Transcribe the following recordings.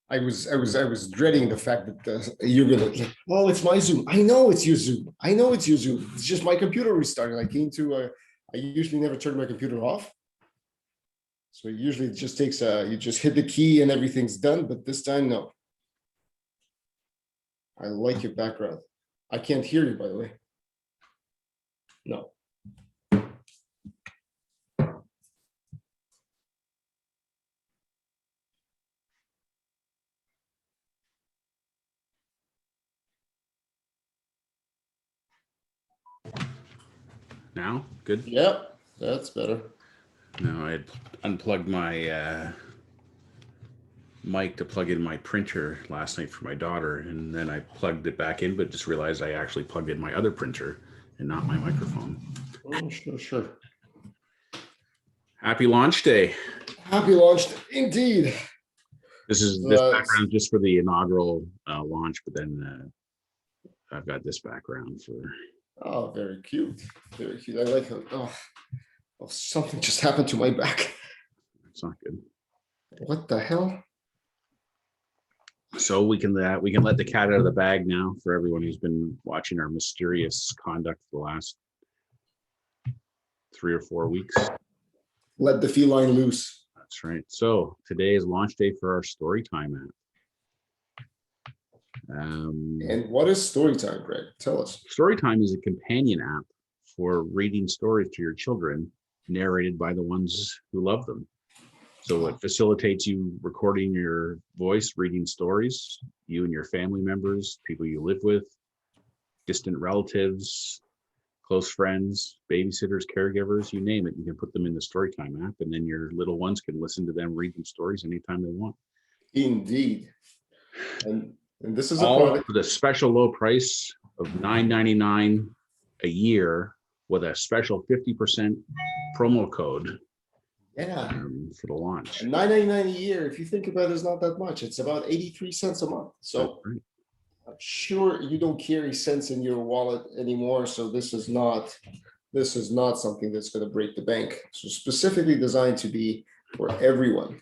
I was dreading the fact that you're gonna like, oh, it's my Zoom. I know it's your Zoom. I know it's your Zoom. It's just my computer restarted. I came to. I usually never turn my computer off, so usually it just takes. You just hit the key and everything's done. But this time, no. I like your background. I can't hear you, by the way. No. Now, good? Yep, that's better. No, I had unplugged my mic to plug in my printer last night for my daughter, and then I plugged it back in, but just realized I actually plugged in my other printer and not my microphone. Oh, sure. Happy launch day. Happy launch, indeed. This background just for the inaugural launch, but then I've got this background for. Oh, very cute. Very cute. I like how. Oh, something just happened to my back. It's not good. What the hell? So we can let the cat out of the bag now for everyone who's been watching our mysterious conduct for the last 3 or 4 weeks. Let the feline loose. That's right. So today is launch day for our Storytime app. And what is Storytime, Greg? Tell us. Storytime is a companion app for reading stories to your children, narrated by the ones who love them. So it facilitates you recording your voice, reading stories, you and your family members, people you live with, distant relatives, close friends, babysitters, caregivers, you name it. You can put them in the Storytime app, and then your little ones can listen to them read them stories anytime they want. Indeed. And this is all a product for the special low price of $9.99 a year with a special 50% promo code. Yeah. For the launch. $9.99 a year, if you think about it, is not that much. It's about 83 cents a month. So right. I'm sure you don't carry cents in your wallet anymore. So this is not something that's going to break the bank. So specifically designed to be for everyone.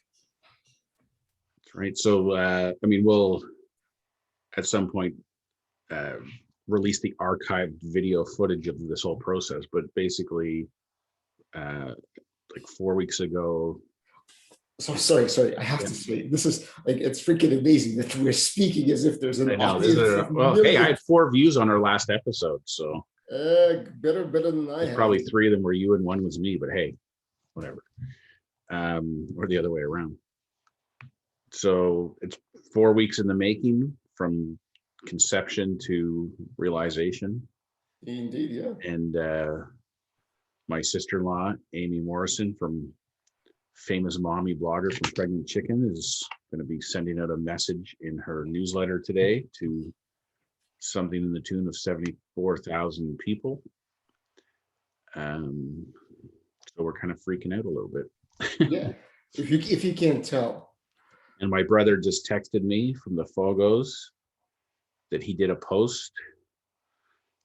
That's right. So we'll at some point release the archived video footage of this whole process, but basically like 4 weeks ago. So sorry. I have to say, this is like, it's freaking amazing that we're speaking as if there's an audience. Hey, I had 4 views on our last episode, so better than I have. Probably 3 of them were you and 1 was me, but hey, whatever. Or the other way around. So it's 4 weeks in the making, from conception to realization. Indeed, yeah. And my sister-in-law, Amy Morrison, from famous mommy blogger from Pregnant Chicken, is going to be sending out a message in her newsletter today to something in the tune of 74,000 people. So we're kind of freaking out a little bit. Yeah, if you can't tell. And my brother just texted me from the Fogos that he did a post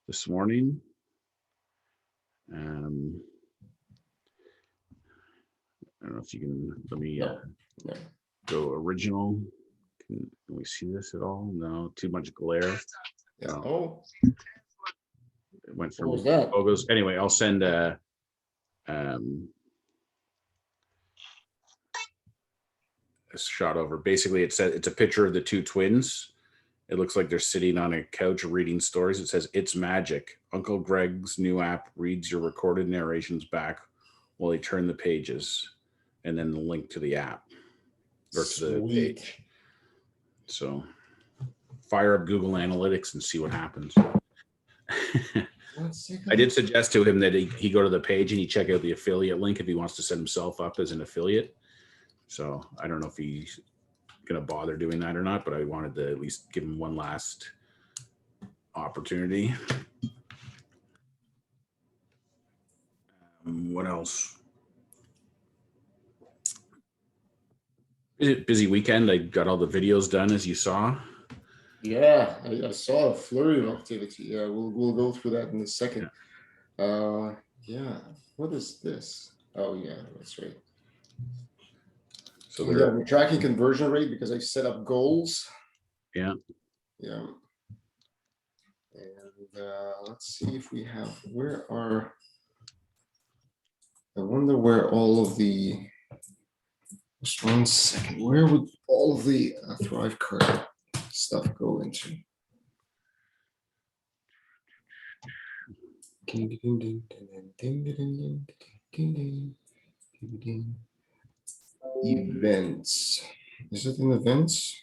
this morning. I don't know if you can, let me go original. Can we see this at all? No, too much glare. Yeah. No. Oh, it went from Fogos. Anyway, I'll send a shot over. Basically, it's a picture of the 2 twins. It looks like they're sitting on a couch reading stories. It says, "It's magic. Uncle Greg's new app reads your recorded narrations back while they turn the pages," and then the link to the app or to the page. So fire up Google Analytics and see what happens. I did suggest to him that he go to the page and he check out the affiliate link if he wants to set himself up as an affiliate. So I don't know if he's going to bother doing that or not, but I wanted to at least give him one last opportunity. What else? Busy weekend. I got all the videos done, as you saw. Yeah, I saw a flurry of activity. Yeah, we'll go through that in a second. Yeah. What is this? Oh yeah, that's right. So Yeah, they're, we're tracking conversion rate because I set up goals. yeah, Yeah. And let's see if we have, where are, I wonder where all of the, just 1 second, where would all of the Thrive card stuff go into? Events. Is it in events?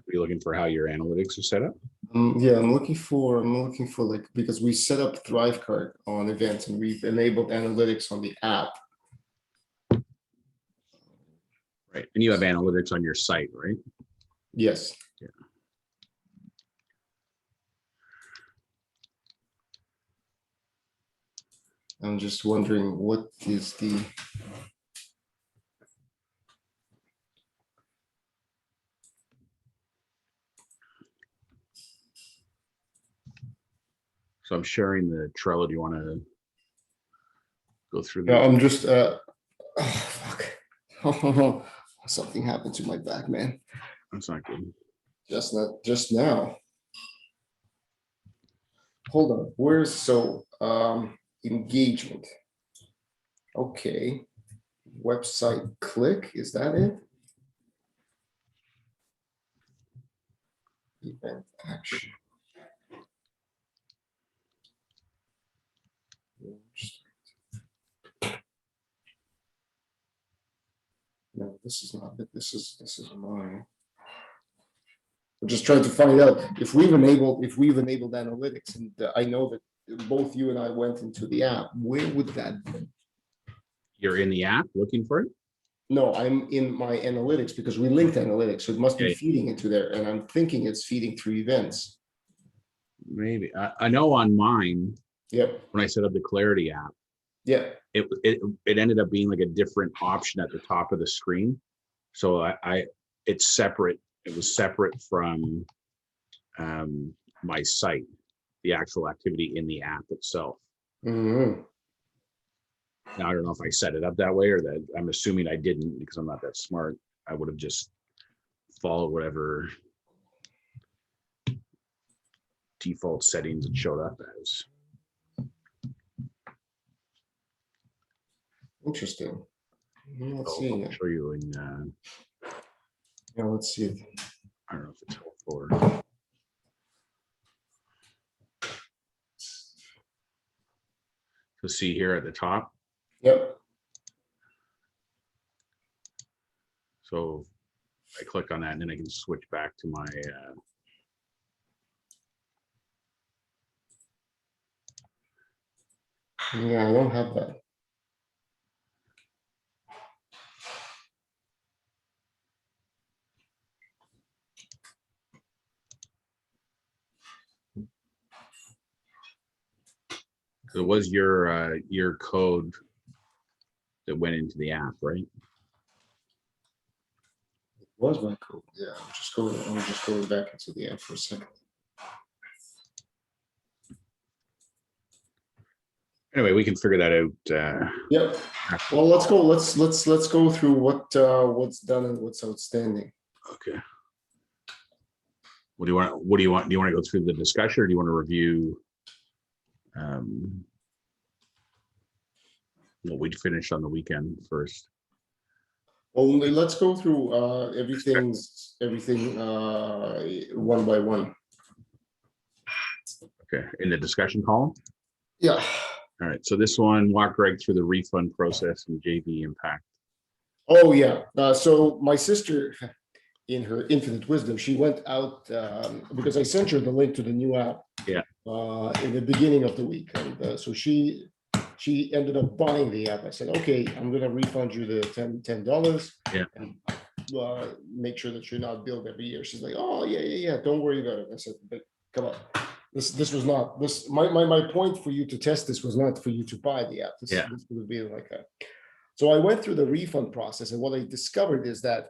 you're looking for how your analytics are set up. Yeah, I'm looking for like, because we set up Thrive card on events and we've enabled analytics on the app. Right. And you have analytics on your site, right? Yes. Yeah. I'm just wondering what is the, So I'm sharing the Trello. Do you want to go through yeah, the, I'm just oh fuck. Oh, something happened to my back, man. that's not good. Just now. Hold on. Where's engagement? Okay. Website click, is that it? Event action. No, this is not it. This is mine. We're just trying to find out if we've enabled analytics, and I know that both you and I went into the app. Where would that be? You're in the app looking for it? No, I'm in my analytics because we linked analytics, so it must be Okay. feeding into there, and I'm thinking it's feeding through events. Maybe. I know on mine, Yep. when I set up the Clarity app, Yeah. it ended up being like a different option at the top of the screen. So it's separate. It was separate from my site, the actual activity in the app itself. Mm-hmm. Now, I don't know if I set it up that way or that. I'm assuming I didn't because I'm not that smart. I would have just followed whatever default settings it showed up as. Interesting. Let's So see. I'll show you in, Yeah, let's see it. I don't know if it's helpful or. So see here at the top. Yep. So I click on that and then I can switch back to my Yeah, I don't have that. it was your code that went into the app, right? It was my code. Yeah, I'm just going back into the app for a second. Anyway, we can figure that out. Yep. Well, let's go. Let's go through what's done and what's outstanding. Okay. What do you want? Do you want to go through the discussion, or do you want to review what we'd finished on the weekend first? Well, let's go through everything one by one. Okay, in the discussion column. Yeah. All right. So this one, walk Greg through the refund process and JV impact. Oh yeah. So my sister, in her infinite wisdom, she went out because I sent her the link to the new app. Yeah. In the beginning of the week, and so she ended up buying the app. I said, okay, I'm gonna refund you the $10. Yeah. And make sure that you're not billed every year. She's like, oh yeah. Don't worry about it. I said, but come on. This was not this. My point for you to test this was not for you to buy the app. This would be like a. So I went through the refund process, and what I discovered is that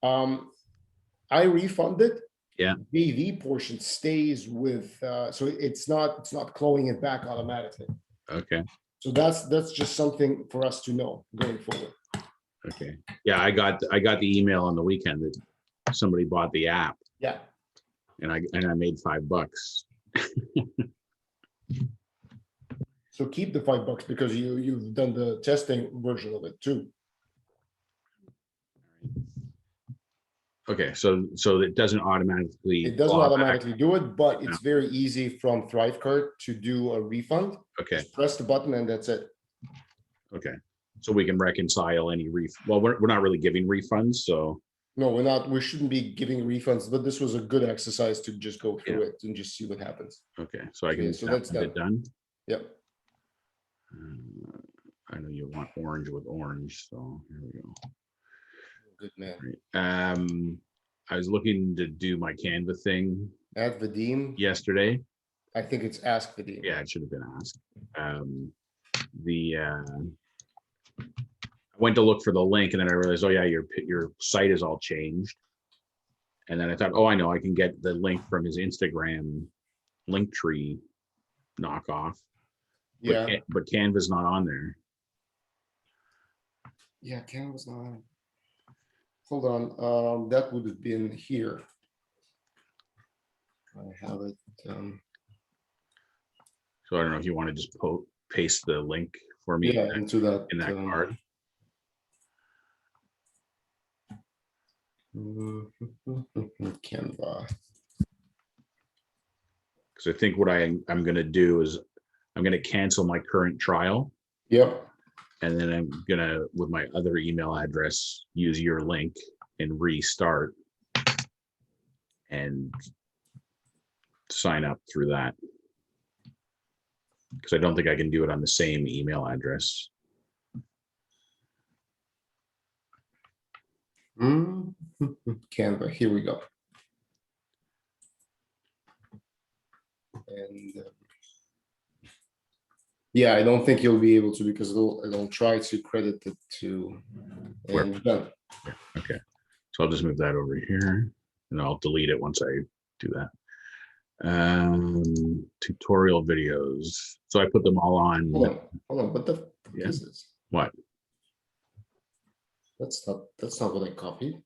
I refunded. Yeah. BV portion stays with, so it's not clawing it back automatically. Okay. So that's just something for us to know going forward. Okay. Yeah, I got the email on the weekend that somebody bought the app, Yeah. and I made $5. So keep the $5 because you've done the testing version of it too. Okay, so it doesn't automatically. It doesn't claw back. automatically do it, but it's very easy from ThriveCart to do a refund. Okay. Just press the button and that's it. Okay. So we can reconcile any well, we're not really giving refunds, so. No, we're not. We shouldn't be giving refunds, but this was a good exercise to just go through it and just see what happens. Okay, so I can Okay, so that's get done. Yep. I know you want orange with orange, so here we go. Good man. Right. I was looking to do my Canva thing. Add Vadim. Yesterday. I think it's ask Vadim. Yeah, it should have been asked. I went to look for the link, and then I realized, oh yeah, your site is all changed. And then I thought, oh, I know, I can get the link from his Instagram link tree knockoff. Yeah. But Canva's not on there. Yeah, Canva's not on. Hold on. That would have been here. I have it. So I don't know if you want to just paste the link for me. Yeah, into that card. Canva. Because I think what I'm going to do is I'm going to cancel my current trial. Yep. And then I'm going to, with my other email address, use your link and restart and sign up through that. Because I don't think I can do it on the same email address. Canva, here we go. And yeah, I don't think you'll be able to because it'll try to credit it to and done. Yeah, okay, so I'll just move that over here and I'll delete it once I do that. Tutorial videos. So I put them all on. Hold on. What the fuck is this? What? That's not what I copied.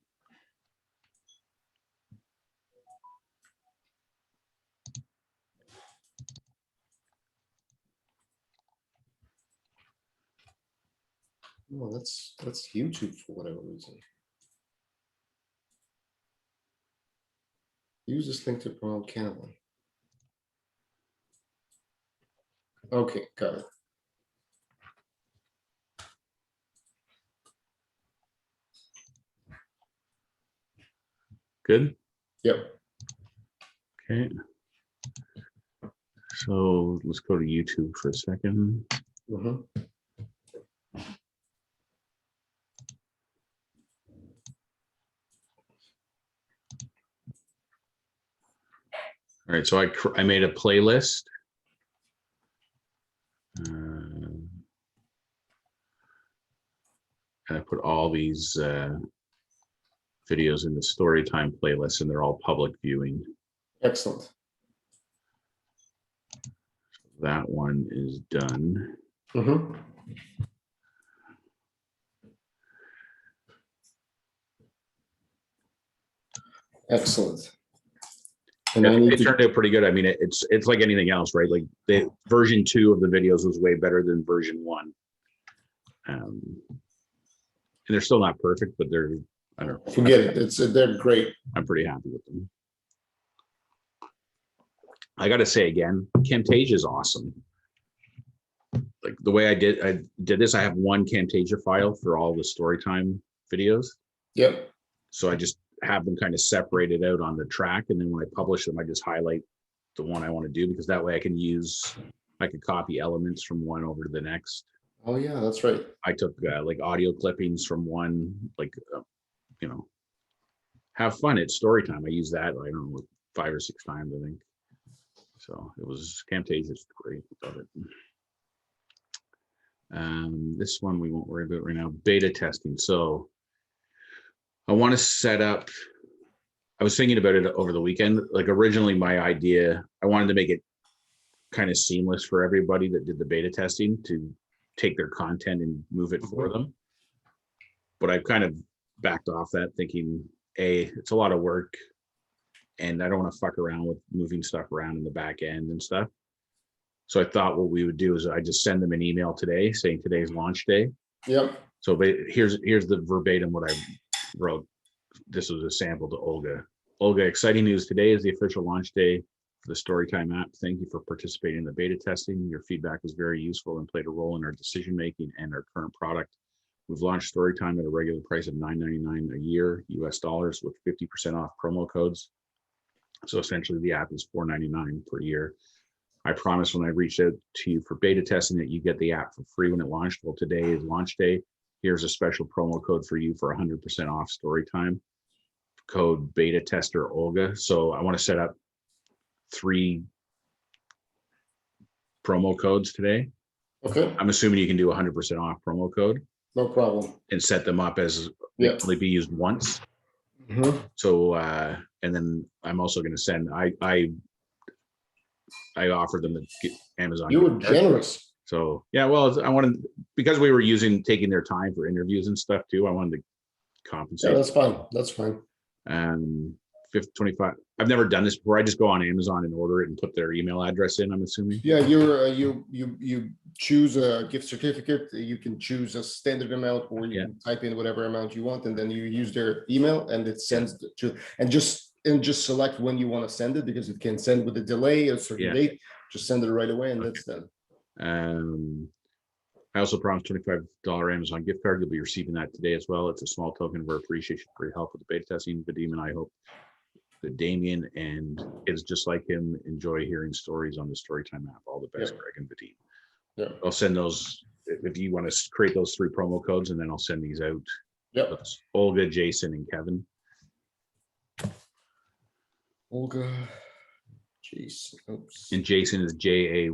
No, that's YouTube for whatever reason. Use this link to promote Canva. Okay, got it. Good? Yep. Okay. So let's go to YouTube for a second. All right, so I made a playlist. And I put all these videos in the story time playlist, and they're all public viewing. Excellent. That one is done. Excellent. And it turned out pretty good. I mean, it's like anything else, right? Like the version 2 of the videos was way better than version 1. And they're still not perfect, but they're, I don't know. Forget it. They're great. I'm pretty happy with them. I got to say again, Camtasia is awesome. Like the way I did this, I have one Camtasia file for all the Storytime videos. Yep. So I just have them kind of separated out on the track. And then when I publish them, I just highlight the one I want to do, because that way I could copy elements from one over to the next. Oh yeah, that's right. I took like audio clippings from one, have fun at Storytime. I use that, I don't know, 5 or 6 times, I think. So it was Camtasia's great. Love it. This one we won't worry about right now. Beta testing. So I want to set up, I was thinking about it over the weekend. Like originally my idea, I wanted to make it kind of seamless for everybody that did the beta testing to take their content and move it for them. But I've kind of backed off that thinking, it's a lot of work and I don't want to fuck around with moving stuff around in the back end and stuff. So I thought what we would do is I just send them an email today saying today's launch day. Yep. So here's the verbatim what I wrote. This was a sample to Olga. Olga, exciting news. Today is the official launch day for the Storytime app. Thank you for participating in the beta testing. Your feedback was very useful and played a role in our decision making and our current product. We've launched Storytime at a regular price of $9.99 a year, US dollars, with 50% off promo codes. So essentially the app is $4.99 per year. I promised when I reached out to you for beta testing that you get the app for free when it launched. Well, today is launch day. Here's a special promo code for you for 100% off Storytime. Code beta tester Olga. So I want to set up 3 promo codes today. Okay, I'm assuming you can do 100% off promo code no problem. and set them up as they can only be used once. So and then I'm also going to send, I offered them the Amazon. You were generous. So yeah, well, I wanted, because we were taking their time for interviews and stuff too, I wanted to compensate. Yeah, that's fine. That's fine. 25. I've never done this before. I just go on Amazon and order it and put their email address in, I'm assuming. Yeah, you choose a gift certificate. You can choose a standard amount, or you can type in whatever amount you want, and then you use their email, and it sends to, and just select when you want to send it, because it can send with a delay, a certain date. Just send it right away, and that's done. I also promised $25 Amazon gift card. You'll be receiving that today as well. It's a small token of our appreciation for your help with the beta testing. Vadim and I hope that Damien and kids just like him enjoy hearing stories on the Storytime app. All the best, Greg and Vadim. Yeah. I'll send those if you want to create those 3 promo codes, and then I'll send these out. Yep. Olga, Jason, and Kevin. Olga, Jason. Oops. And Jason is Jayson,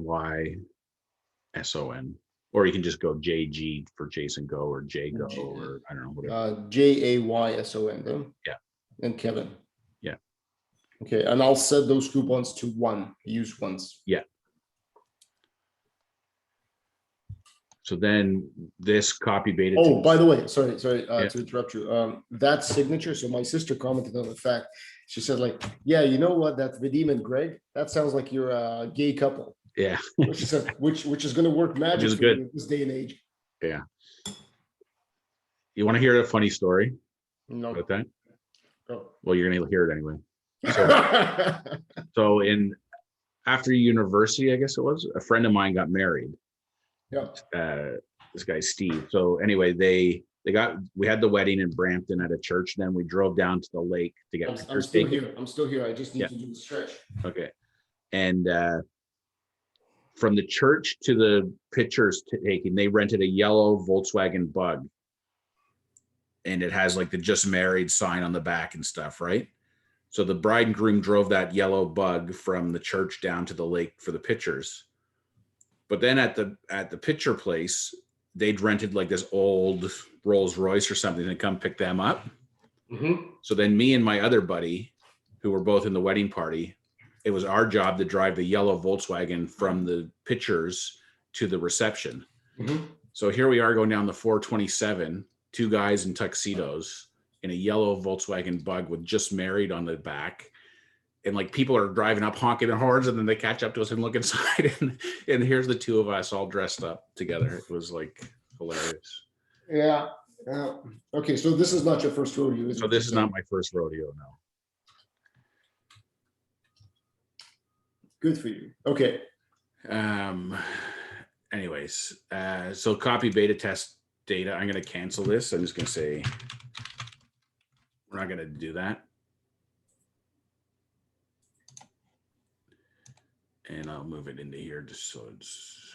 or you can just go JG for Jason Go, or J Go, or I don't know, whatever. Jayson. Huh? Yeah. And Kevin. Yeah. Okay, and I'll set those coupons to 1, use once. Yeah. So then this copy beta. Oh, by the way, sorry to interrupt you. That signature. So my sister commented on the fact. She said, like, yeah, you know what? That Vadim and Greg. That sounds like you're a gay couple. Yeah. She said, which is going to work magic for you in this day and age. Yeah. You want to hear a funny story? No. About that? Oh. Well, you're going to hear it anyway. So after university, I guess it was, a friend of mine got married. Yeah. This guy Steve. So anyway, we had the wedding in Brampton at a church. Then we drove down to the lake to get I'm still here. I'm still here. I just need to do the stretch. Okay. And from the church to the pictures taking, they rented a yellow Volkswagen Bug, and it has like the just married sign on the back and stuff, right? So the bride and groom drove that yellow Bug from the church down to the lake for the pictures. But then at the picture place, they'd rented like this old Rolls Royce or something to come pick them up. So then me and my other buddy, who were both in the wedding party, it was our job to drive the yellow Volkswagen from the pictures to the reception. So here we are going down the 427, 2 guys in tuxedos in a yellow Volkswagen Bug with just married on the back. And like people are driving up honking their horns, and then they catch up to us and look inside, and here's the 2 of us all dressed up together. It was like hilarious. Yeah. Okay, so this is not your first rodeo. So this is not my first rodeo, no. Good for you. Okay. Anyways, so copy beta test data. I'm going to cancel this. I'm just going to say we're not going to do that. And I'll move it into here just so it's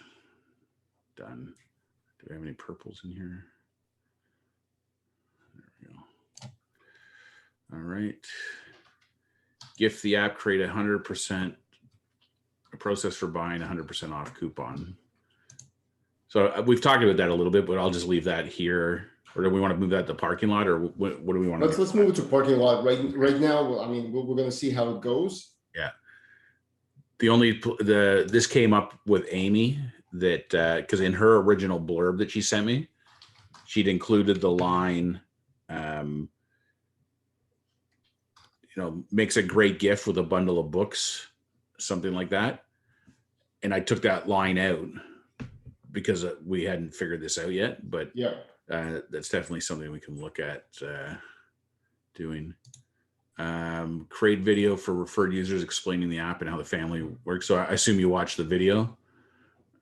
done. Do we have any purples in here? There we go. All right. Gift the app, create 100%, a process for buying 100% off coupon. So we've talked about that a little bit, but I'll just leave that here. Or do we want to move that to the parking lot, or what do we want to do? Let's move it to parking lot right now. I mean, we're gonna see how it goes. Yeah. This came up with Amy that because in her original blurb that she sent me, she'd included the line, makes a great gift with a bundle of books, something like that. And I took that line out because we hadn't figured this out yet, but Yeah. That's definitely something we can look at doing. Create video for referred users explaining the app and how the family works. So I assume you watched the video.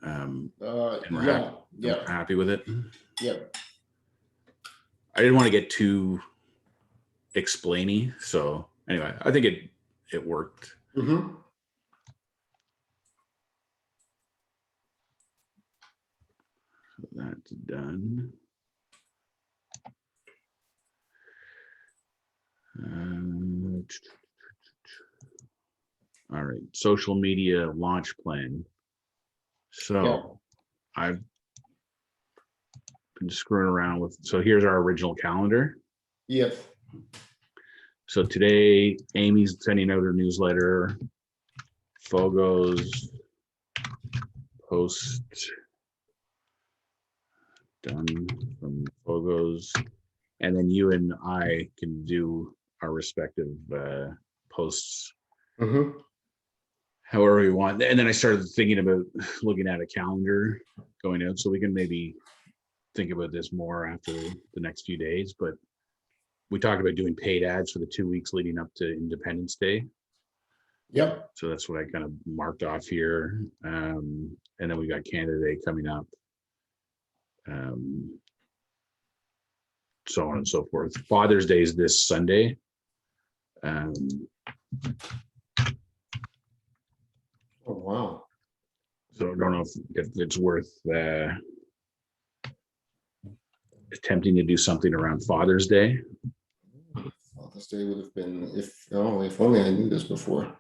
And we're happy with it. Yeah. I didn't want to get too explainy, so anyway, I think it worked. Mm-hmm. So that's done. All right, social media launch plan. So I've been screwing around with, so here's our original calendar. Yes. So today, Amy's sending out her newsletter, Fogo's post done from Fogo's, and then you and I can do our respective posts however we want. And then I started thinking about looking at a calendar going out, so we can maybe think about this more after the next few days. But we talked about doing paid ads for the 2 weeks leading up to Independence Day. Yep. So that's what I kind of marked off here. And then we got Canada Day coming up. So on and so forth. Father's Day is this Sunday. Oh, wow. So I don't know if it's worth attempting to do something around Father's Day. Father's Day would have been, if only I knew this before.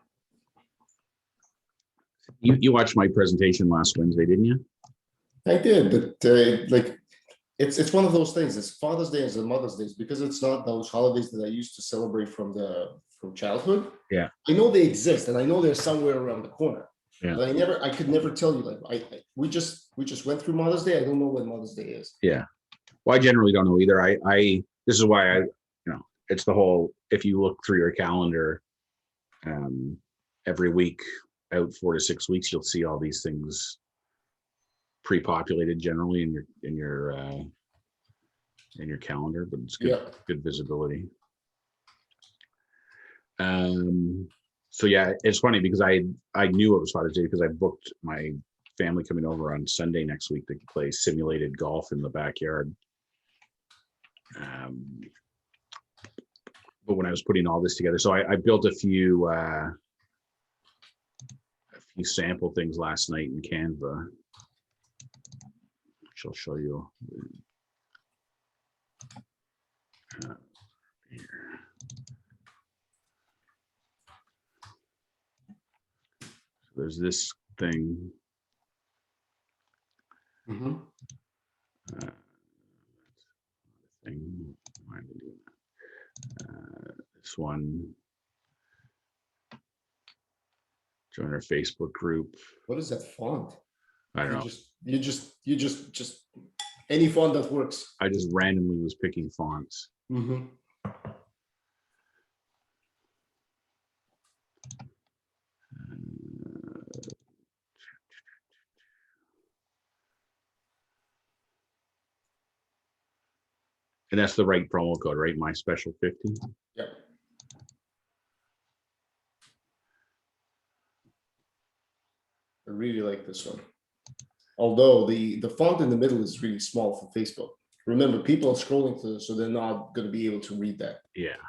You watched my presentation last Wednesday, didn't you? I did, but like it's one of those things. It's Father's Day and Mother's Day because it's not those holidays that I used to celebrate from childhood. Yeah, I know they exist, and I know they're somewhere around the corner. yeah. But I could never tell you. Like we just went through Mother's Day. I don't know when Mother's Day is. Yeah. Well, I generally don't know either. This is why it's the whole, if you look through your calendar, every week out 4 to 6 weeks, you'll see all these things pre-populated generally in your calendar, but it's good, good visibility. So yeah, it's funny because I knew it was Father's Day because I booked my family coming over on Sunday next week to play simulated golf in the backyard. But when I was putting all this together, so I built a few sample things last night in Canva, which I'll show you here. So there's this thing. Why am I doing that? This one. Join our Facebook group. What is that font? I don't know. You just any font that works. I just randomly was picking fonts. And that's the right promo code, right? My special 50. Yep. I really like this one. Although the font in the middle is really small for Facebook. Remember, people are scrolling through, so they're not going to be able to read that. Yeah.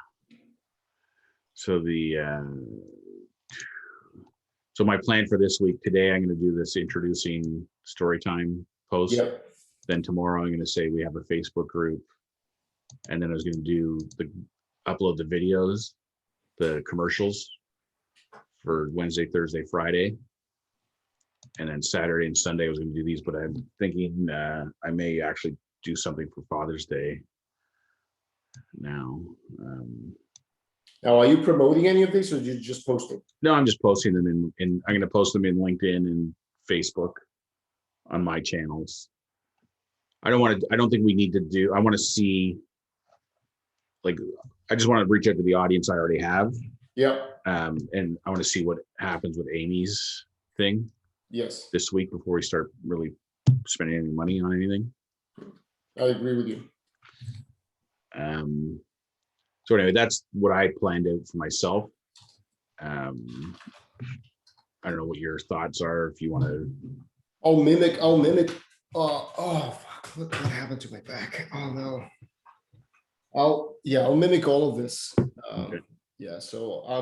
So so my plan for this week, today I'm going to do this introducing Storytime post. Yep. Then tomorrow I'm going to say we have a Facebook group. And then I was going to upload the videos, the commercials for Wednesday, Thursday, Friday. And then Saturday and Sunday I was going to do these, but I'm thinking I may actually do something for Father's Day now. Now, are you promoting any of this, or you just posting? No, I'm just posting them in I'm going to post them in LinkedIn and Facebook on my channels. I don't think we need to do, I want to see, like, I just want to reach out to the audience I already have. Yeah. And I want to see what happens with Amy's thing Yes, this week before we start really spending any money on anything. I agree with you. So anyway, that's what I planned out for myself. I don't know what your thoughts are. If you want to, I'll mimic. Oh fuck! What happened to my back? Oh no. I'll mimic all of this. Okay. Yeah. So I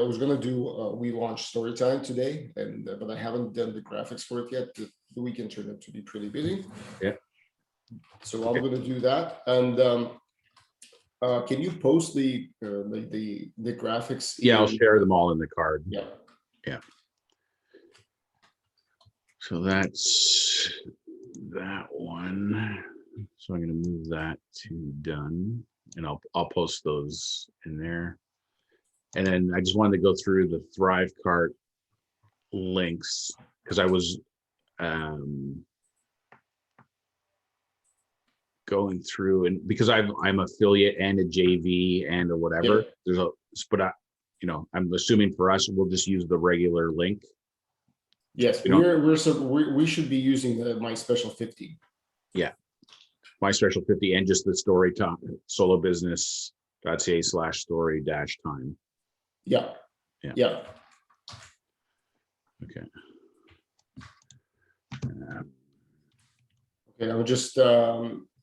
was gonna do we launched story time today, and but I haven't done the graphics for it yet. The weekend turned out to be pretty busy. Yeah. So Okay. I'm gonna do that, and can you post the graphics? Yeah, I'll share them all in the card. Yeah. Yeah. So that's that one. So I'm going to move that to done, and I'll post those in there. And then I just wanted to go through the Thrive Cart links because I was going through, and because I'm affiliate and a JV and a whatever. Yeah. There's a, but I'm assuming for us we'll just use the regular link. Yes, we should be using the My Special 50. Yeah, My Special 50 and just the story time solobusiness.ca/story-time. Yeah. Yeah. Yeah. Okay. Okay.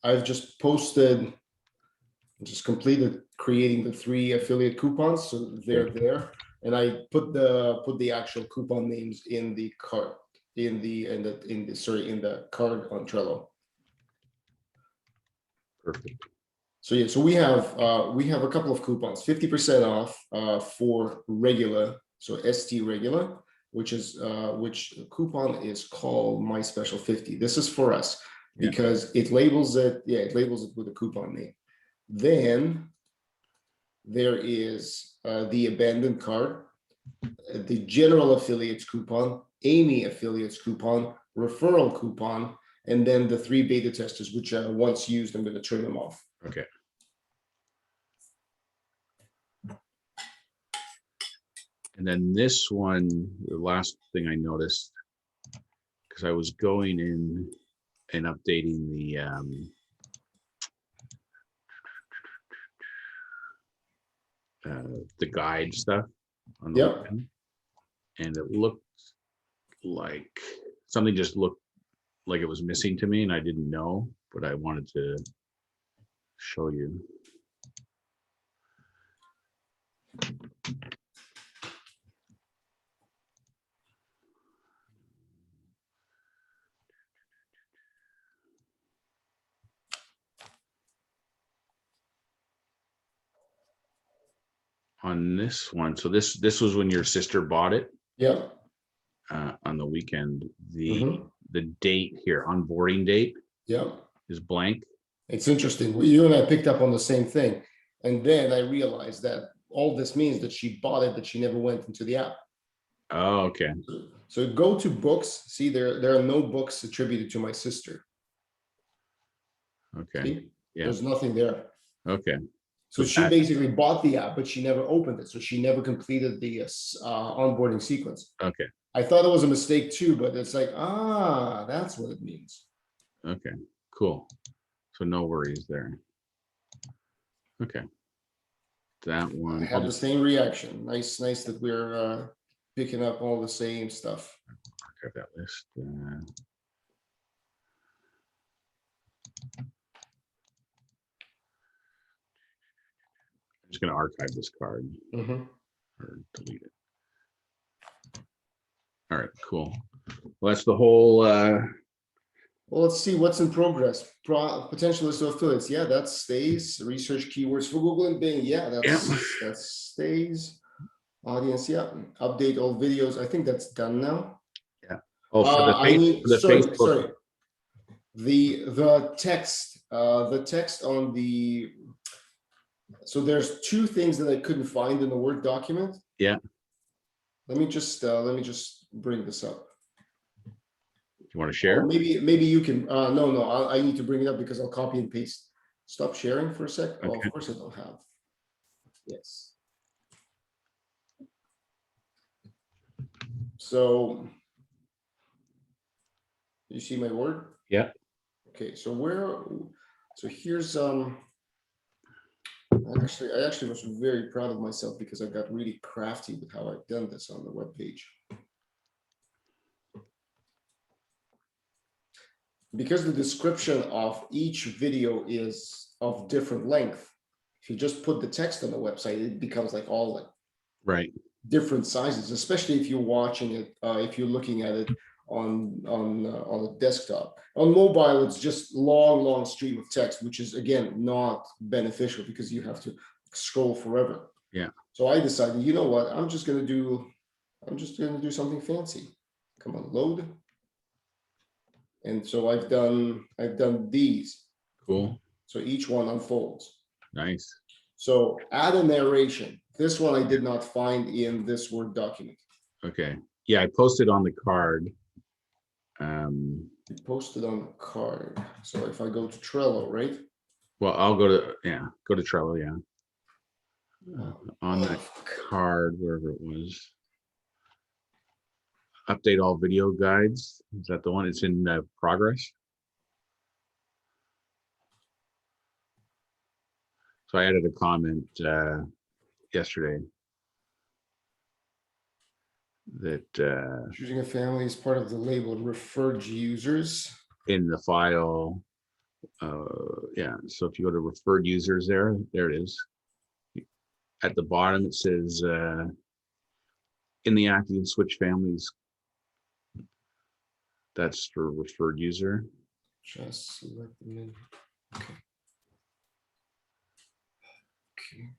I've just posted, just completed creating the 3 affiliate coupons, so they're there, and I put the actual coupon names in the card in the card on Trello. Perfect. So yeah, so we have a couple of coupons, 50% off for regular, so ST regular, which coupon is called My Special 50. This is for us because it labels it with a coupon name. Then there is the abandoned card, the general affiliates coupon, Amy affiliates coupon, referral coupon, and then the 3 beta testers, which once used, I'm going to turn them off. Okay. And then this one, the last thing I noticed, because I was going in and updating the guide stuff on the weekend, and it looked like something just looked like it was missing to me, and I didn't know, but I wanted to show you. On this one, so this was when your sister bought it. Yeah. On the weekend, the date here, onboarding date, is blank. It's interesting. You and I picked up on the same thing, and then I realized that all this means that she bought it, but she never went into the app. Oh, okay. So go to books. See, there are no books attributed to my sister. Okay. See? Yeah. There's nothing there. Okay. So she basically bought the app, but she never opened it. So she never completed the onboarding sequence. Okay. I thought it was a mistake too, but it's like, that's what it means. Okay, cool. So no worries there. Okay. That one. I had the same reaction. Nice that we're picking up all the same stuff. Archive that list. I'm just going to archive this card or delete it. All right, cool. Well, that's the whole. Well, let's see what's in progress. Potential list of affiliates. Yeah, that stays. Research keywords for Google and Bing. Yeah, that stays. Audience. Yeah. Update all videos. I think that's done now. Yeah. Oh, for the Facebook. Sorry. The text on the So there's two things that I couldn't find in the Word document. Yeah. Let me just bring this up. You want to Or share? maybe you can, no, I need to bring it up because I'll copy and paste. Stop sharing for a sec. Oh, Okay. of course I don't have. Yes. So you see my Word? Yeah. Okay, so here's I actually was very proud of myself because I got really crafty with how I've done this on the web page. Because the description of each video is of different length, if you just put the text on the website, it becomes like all like Right. different sizes, especially if you're watching it, if you're looking at it on a desktop. On mobile, it's just long stream of text, which is again not beneficial because you have to scroll forever. Yeah. So I decided, you know what, I'm just gonna do something fancy. Come on, load. And so I've done these. Cool. So each one unfolds. Nice. So add a narration. This one I did not find in this Word document. Okay. Yeah, I posted on the card. It posted on the card. So if I go to Trello, right? Well, I'll go to Trello. Yeah. On that card, wherever it was. Update all video guides. Is that the one? It's in progress. So I added a comment yesterday that Choosing a family is part of the label referred users. in the file, yeah. So if you go to referred users, there it is. At the bottom, it says in the active switch families. That's for referred user. Just select the menu. Okay. Okay.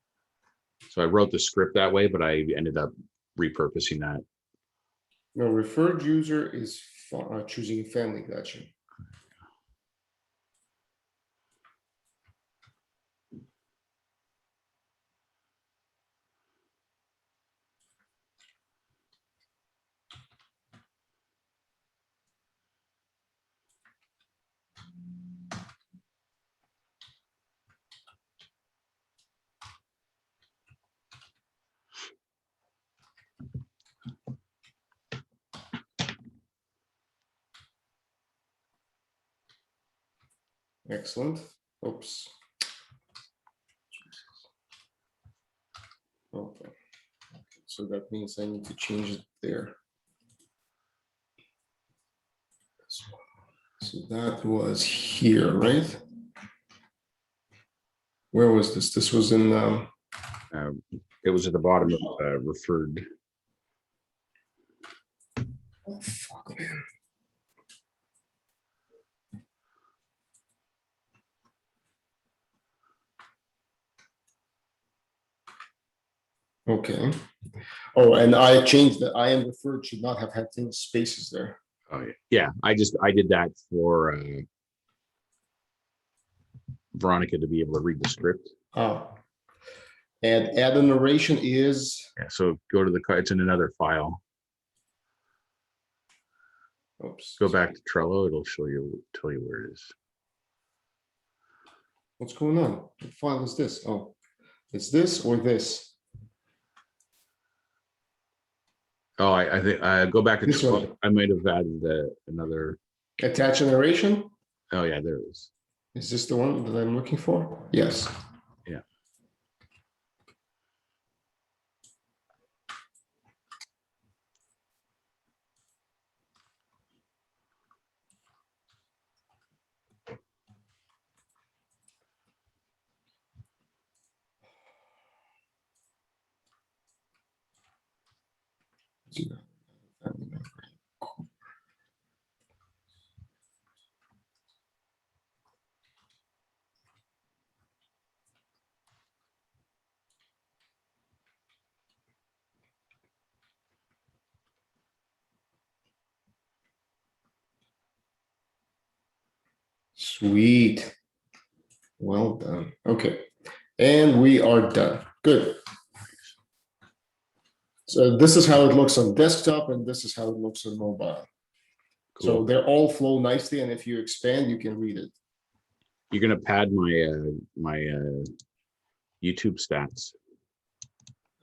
So I wrote the script that way, but I ended up repurposing that. No, referred user is choosing family. Gotcha. Excellent. Oops. Okay. So that means I need to change it there. So that was here, right? Where was this? This was in. It was at the bottom of referred. Oh, fuck, man. Okay. Oh, and I changed that. I am referred should not have had things spaces there. Oh yeah. I did that for Veronica to be able to read the script. Oh. And add a narration is. Yeah. So go to the card. It's in another file. Oops. Go back to Trello. It'll tell you where it is. What's going on? What file is this? Oh, it's this or this? Oh, I think go back to This Trello. one. I might have added another. Attach a narration. Oh yeah, there it is. Is this the one that I'm looking for? Yes. Yeah. Sweet. Well done. Okay. And we are done. Good. So this is how it looks on desktop, and this is how it looks on mobile. So Cool. they all flow nicely, and if you expand, you can read it. You're gonna pad my YouTube stats.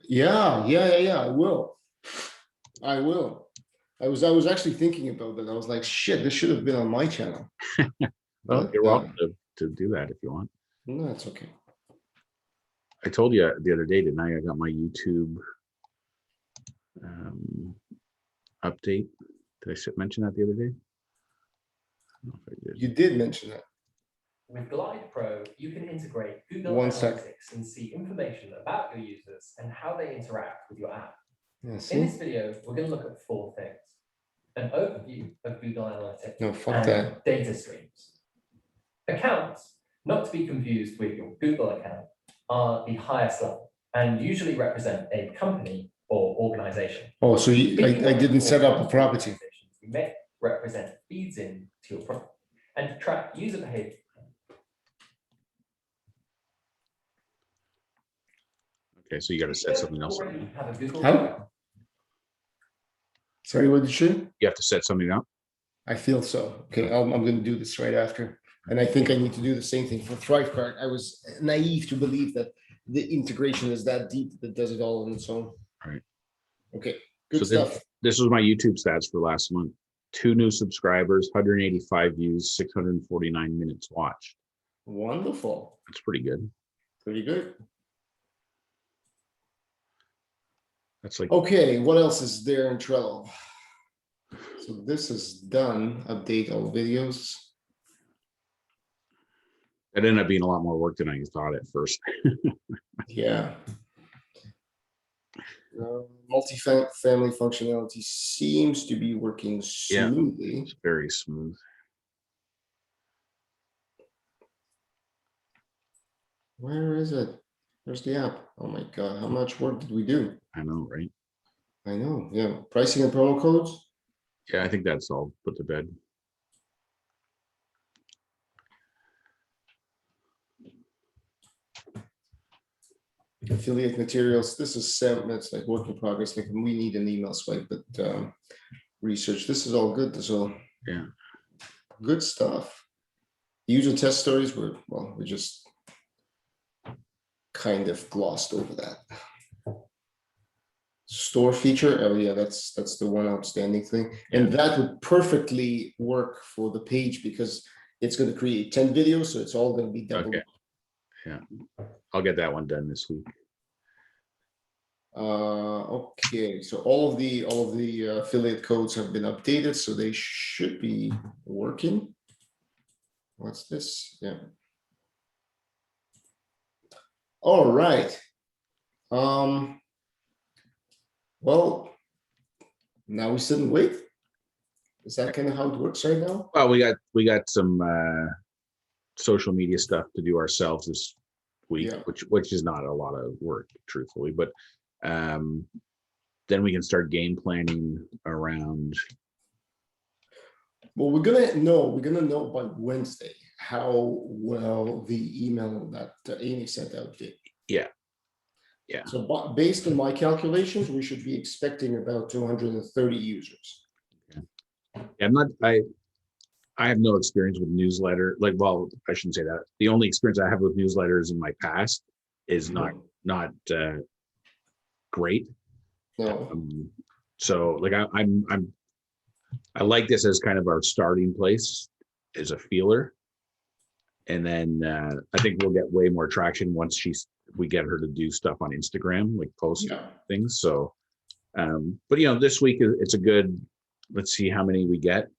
Yeah. I will. I was actually thinking about that. I was like, shit, this should have been on my channel. Well, But you're welcome to do that if you want. no, it's okay. I told you the other day, didn't I? I got my YouTube update. Did I mention that the other day? I don't know if I did. You did mention that. With Glide Pro, you can integrate Google One Analytics sec. and see information about your users and how they interact with your app. Yeah, In see? this video, we're going to look at 4 things. An overview of Google Analytics No, fuck and that. data streams. Accounts, not to be confused with your Google account, are the highest level and usually represent a company or organization. Oh, so I didn't set up a Multiple property. organizations, you may represent feeds in to your product and to track user behavior. Okay, so you got to set something else up. Already have a Google How? account. Sorry, what did you say? You have to set something up. I feel so. Okay, I'm going to do this right after. And I think I need to do the same thing for ThriveCard. I was naive to believe that the integration is that deep that does it all on its own. Right. Okay, good So stuff. this was my YouTube stats for last month. 2 new subscribers, 185 views, 649 minutes watched. Wonderful. That's pretty good. Pretty good. That's like, Okay, what else is there in Trello? So this is done. Update all videos. it ended up being a lot more work than I thought at first. Yeah. Multi-family functionality seems to be working Yeah. smoothly. It's very smooth. Where is it? Where's the app? Oh my God, how much work did we do? I know, right? I know, yeah. Pricing and promo codes? Yeah, I think that's all put to bed. Affiliate materials, this is Sam, it's like work in progress. Like we need an email swipe, but research, this is all good. So Yeah. good stuff. User test stories were, well, we just kind of glossed over that. Store feature, oh yeah, that's the one outstanding thing. And that would perfectly work for the page because it's going to create 10 videos, so it's all going to be double. Okay. Yeah, I'll get that one done this week. Okay, so all of the affiliate codes have been updated, so they should be working. What's this? Yeah. All right. Well, now we sit and wait. Is that kind of how it works right now? Well, we got some social media stuff to do ourselves this week, Yeah. which is not a lot of work, truthfully, but then we can start game planning around. Well, we're gonna know by Wednesday how well the email that Amy sent out did. Yeah. Yeah. So based on my calculations, we should be expecting about 230 users. Yeah, I have no experience with newsletter. Like, well, I shouldn't say that. The only experience I have with newsletters in my past is not great. No. So like I like this as kind of our starting place as a feeler. And then I think we'll get way more traction once we get her to do stuff on Instagram, like post things. So, but you know, this week it's a good, let's see how many we get.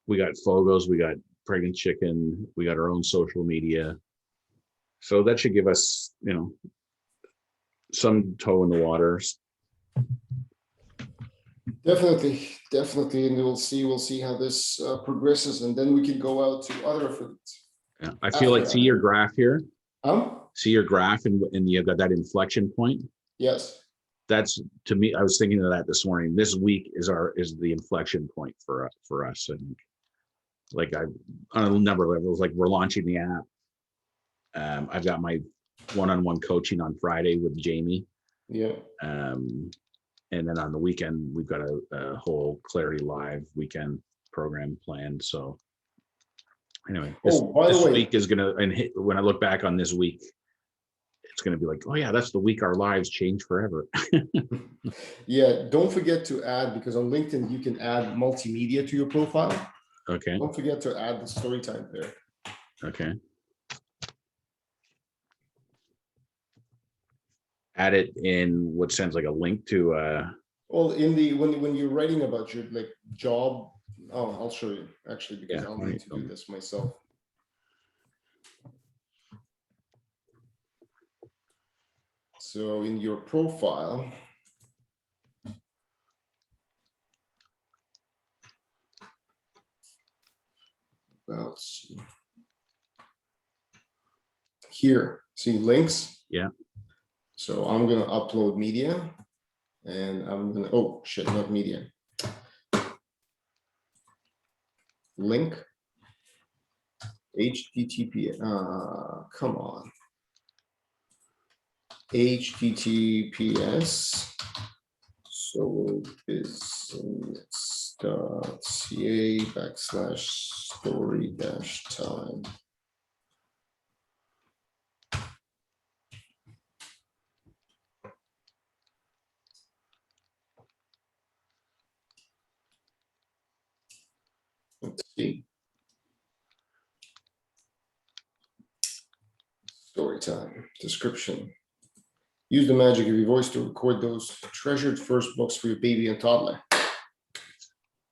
We got photos, we got pregnant chicken, we got our own social media. So that should give us, you know, some toe in the waters. Definitely, and we'll see how this progresses, and then we can go out to other affiliates. Yeah, I feel like see your graph here. See your graph, and you've got that inflection point. Yes. That's, to me, I was thinking of that this morning. This week is the inflection point for us. And like on a number of levels, like we're launching the app. I've got my one-on-one coaching on Friday with Jamie. Yeah. And then on the weekend, we've got a whole Clarity Live weekend program planned. So anyway, By the this way, week is when I look back on this week, it's gonna be like, oh yeah, that's the week our lives change forever. yeah, don't forget to add, because on LinkedIn you can add multimedia to your profile. Okay. Don't forget to add the story time there. Okay. Add it in what sounds like a link to Well, in the when you're writing about your like job, I'll show you actually, because Yeah, I'll need to do this myself. So in your profile, let's see. Here, see links. Yeah. So I'm gonna upload media, and I'm gonna, oh shit, not media. Link. HTTP. Come on. HTTPS. solobusiness.ca/story-time. Let's see. Story time description. Use the magic of your voice to record those treasured first books for your baby and toddler.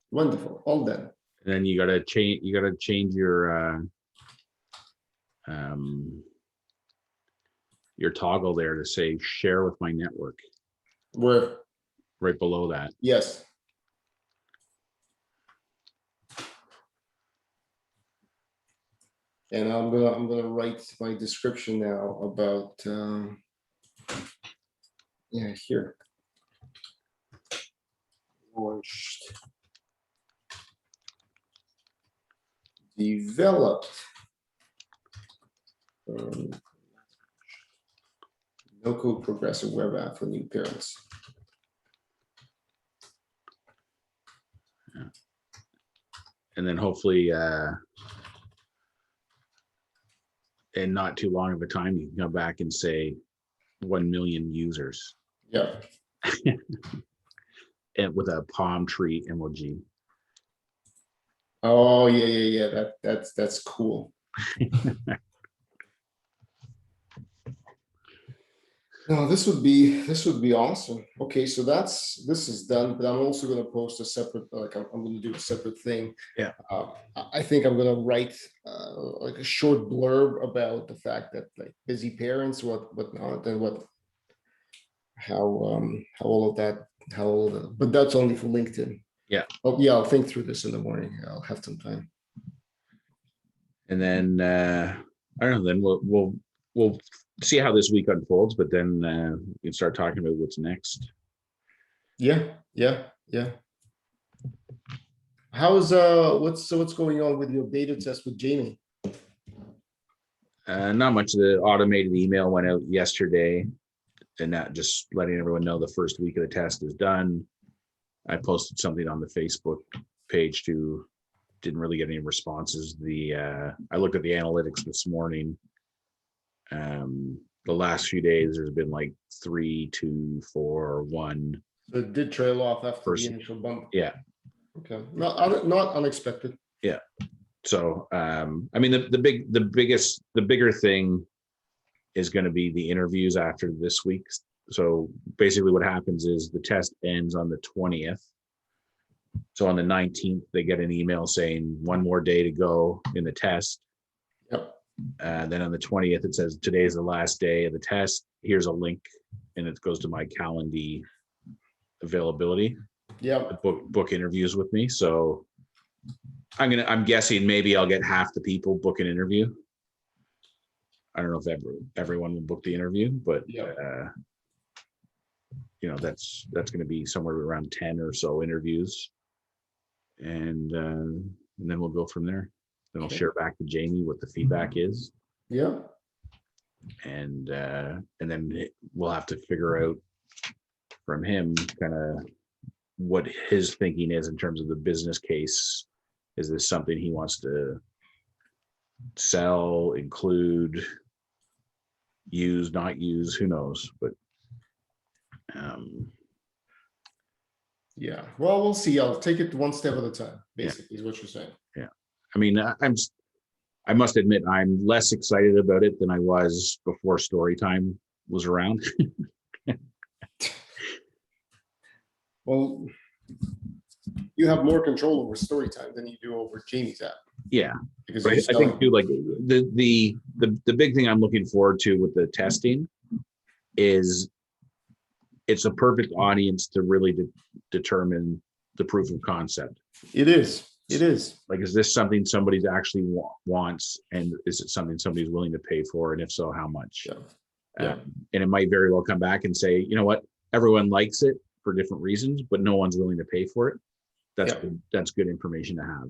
Wonderful. All done. and then you gotta change your toggle there to say share with my network Where? right below that. Yes. And I'm gonna write my description now about yeah, here. Launched. Developed. No code progressive web app for new parents. And then hopefully in not too long of a time, you can come back and say 1 million users. Yeah. And with a palm tree emoji. Oh yeah. That's cool. No, this would be awesome. Okay, so this is done, but I'm also going to post a separate, like I'm going to do a separate thing. Yeah. I think I'm going to write like a short blurb about the fact that like busy parents, whatnot, and how all of that, but that's only for LinkedIn. Yeah. Oh yeah, I'll think through this in the morning. I'll have some time. And then I don't know. Then we'll see how this week unfolds, but then we can start talking about what's next. Yeah. How's what's going on with your beta test with Jamie? Not much. The automated email went out yesterday, and that just letting everyone know the first week of the test is done. I posted something on the Facebook page too. Didn't really get any responses. I looked at the analytics this morning. The last few days, there's been like 3, 2, 4, 1. So it did trail off after First- the initial bump. Yeah. Okay. Not unexpected. Yeah. So I mean the bigger thing is going to be the interviews after this week. So basically what happens is the test ends on the 20th. So on the 19th, they get an email saying 1 more day to go in the test. Yep. Then on the 20th, it says today's the last day of the test. Here's a link, and it goes to my Calendly availability. Yep. Book interviews with me. So I'm guessing maybe I'll get half the people book an interview. I don't know if everyone will book the interview, but that's going to be somewhere around 10 or so interviews, and then we'll go from there. Then I'll share back to Jamie what the feedback is. Yeah. and then we'll have to figure out from him kind of what his thinking is in terms of the business case. Is this something he wants to sell, include, use, not use? Who knows? But Yeah, well, we'll see. I'll take it one step at a time, basically, is what you're saying. I mean, I must admit, I'm less excited about it than I was before Storytime was around. Well, you have more control over story time than you do over Jamie's app. Yeah, Because but you're I think selling- too, like the big thing I'm looking forward to with the testing is it's a perfect audience to really determine the proof of concept. It is. It is. Like, is this something somebody's actually wants, and is it something somebody's willing to pay for, and if so, how much? Yeah. Yeah. And it might very well come back and say, you know what, everyone likes it for different reasons, but no one's willing to pay for it. That's Yeah. good. That's good information to have.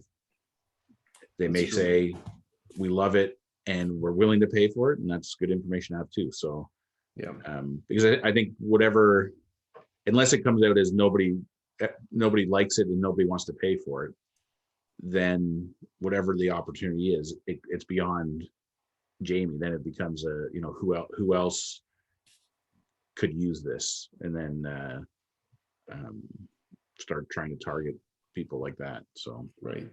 They That's may true. say, we love it and we're willing to pay for it, and that's good information to have too. So, Yeah. because I think whatever, unless it comes out as nobody likes it and nobody wants to pay for it, then whatever the opportunity is, it's beyond Jamie. Then it becomes a, you know, who else could use this, and then start trying to target people like that. So Right.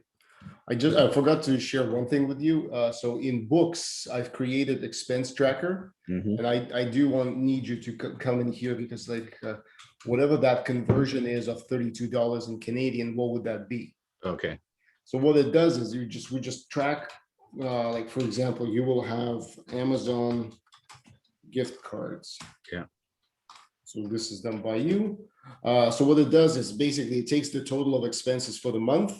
I forgot to share one thing with you. So in books, I've created expense tracker, and I do need you to come in here, because like whatever that conversion is of $32 in Canadian, what would that be? okay, So what it does is we just track, like for example, you will have Amazon gift cards. Yeah. So this is done by you. So what it does is basically it takes the total of expenses for the month,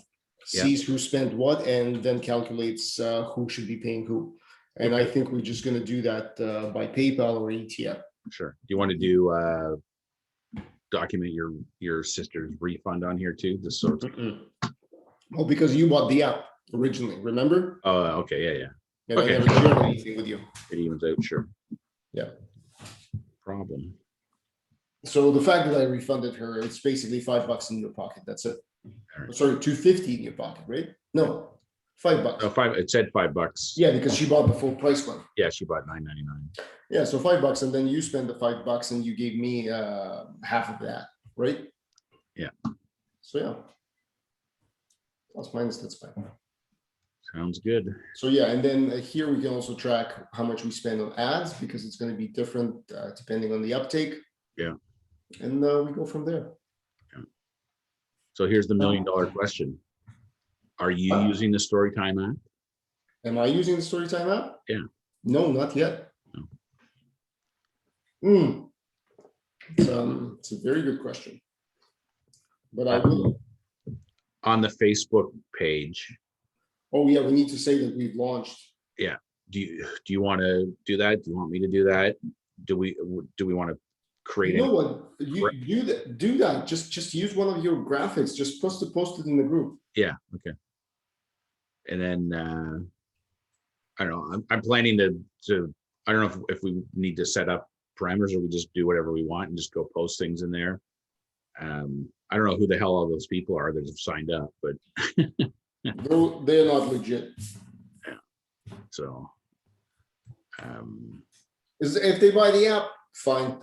Yeah. sees who spent what, and then calculates who should be paying who. And I think we're just gonna do that by PayPal or ETF. sure. Do you want to do document your sister's refund on here too, just so Well, because you bought the app originally, remember? oh, okay, yeah, And Okay. I never shared anything with you. it evens out, sure. Yeah. Problem. So the fact that I refunded her, it's basically $5 in your pocket. That's it. Alright. Sorry, $2.50 in your pocket, right? No, $5. No, it said $5. Yeah, because she bought the full price one. Yeah, she bought $9.99. Yeah, so $5, and then you spend the $5 and you gave me half of that, right? Yeah. So yeah. Plus minus, that's fine. Sounds good. So yeah, and then here we can also track how much we spend on ads, because it's going to be different depending on the uptake. Yeah. And we go from there. So here's the $1 million question. Are you using the Storytime app? Am I using the Storytime app? Yeah. No, not yet. No. It's a very good question. But I will. On the Facebook page, Oh yeah, we need to say that we've launched. do you want to do that? Do you want me to do that? Do we want to create You know any? what? You do that. Just use one of your graphics. Just post it in the group. Yeah, okay. And then I don't know. I'm planning to I don't know if we need to set up parameters, or we just do whatever we want and just go post things in there. I don't know who the hell all those people are that have signed up, but They're not legit. so If they buy the app, fine.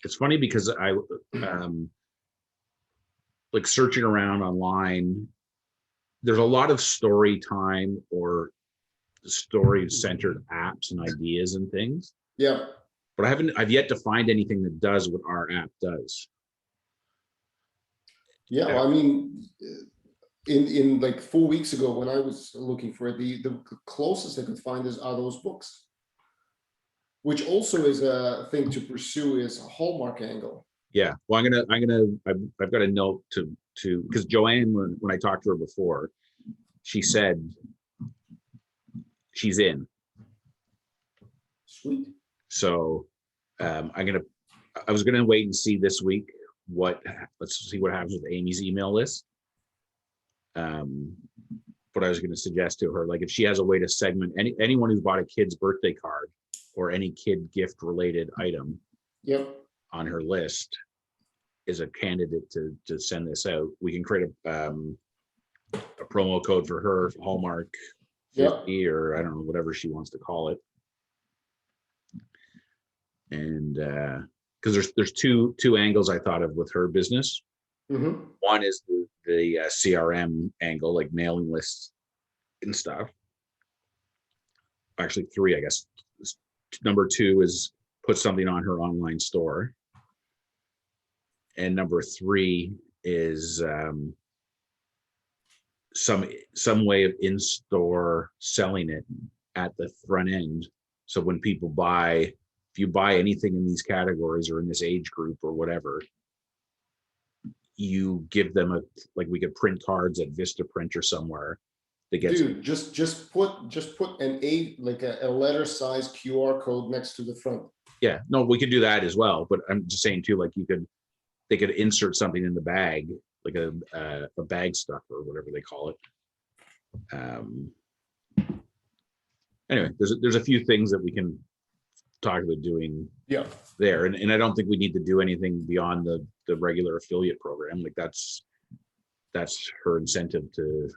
it's funny because I like searching around online, there's a lot of story time or story centered apps and ideas and things, Yeah. but I've yet to find anything that does what our app does. Yeah, well, I mean, in like 4 weeks ago when I was looking for it, the closest I could find are those books, which also is a thing to pursue, is a Hallmark angle. Yeah, well, I've got a note to because Joanne, when I talked to her before, she said she's in. Sweet. So I was gonna wait and see this week let's see what happens with Amy's email list. what I was going to suggest to her. Like if she has a way to segment anyone who's bought a kid's birthday card or any kid gift related item Yep. on her list is a candidate to send this out. We can create a promo code for her, Hallmark 50, or I don't know, whatever she wants to call it. And because there's two angles I thought of with her business. Mm-hmm. One is the CRM angle, like mailing lists and stuff. Actually, three, I guess. Number two is put something on her online store. And number three is some way of in-store selling it at the front end. So when people buy, if you buy anything in these categories or in this age group or whatever, you give them like we could print cards at Vistaprint or somewhere that gets. Dude, just put a letter size QR code next to the front. Yeah, no, we could do that as well. But I'm just saying too, like they could insert something in the bag, like a bag stuff or whatever they call it. Anyway, there's a few things that we can talk about doing there, and I don't think we need to do anything beyond the regular affiliate program. Like that's her incentive to.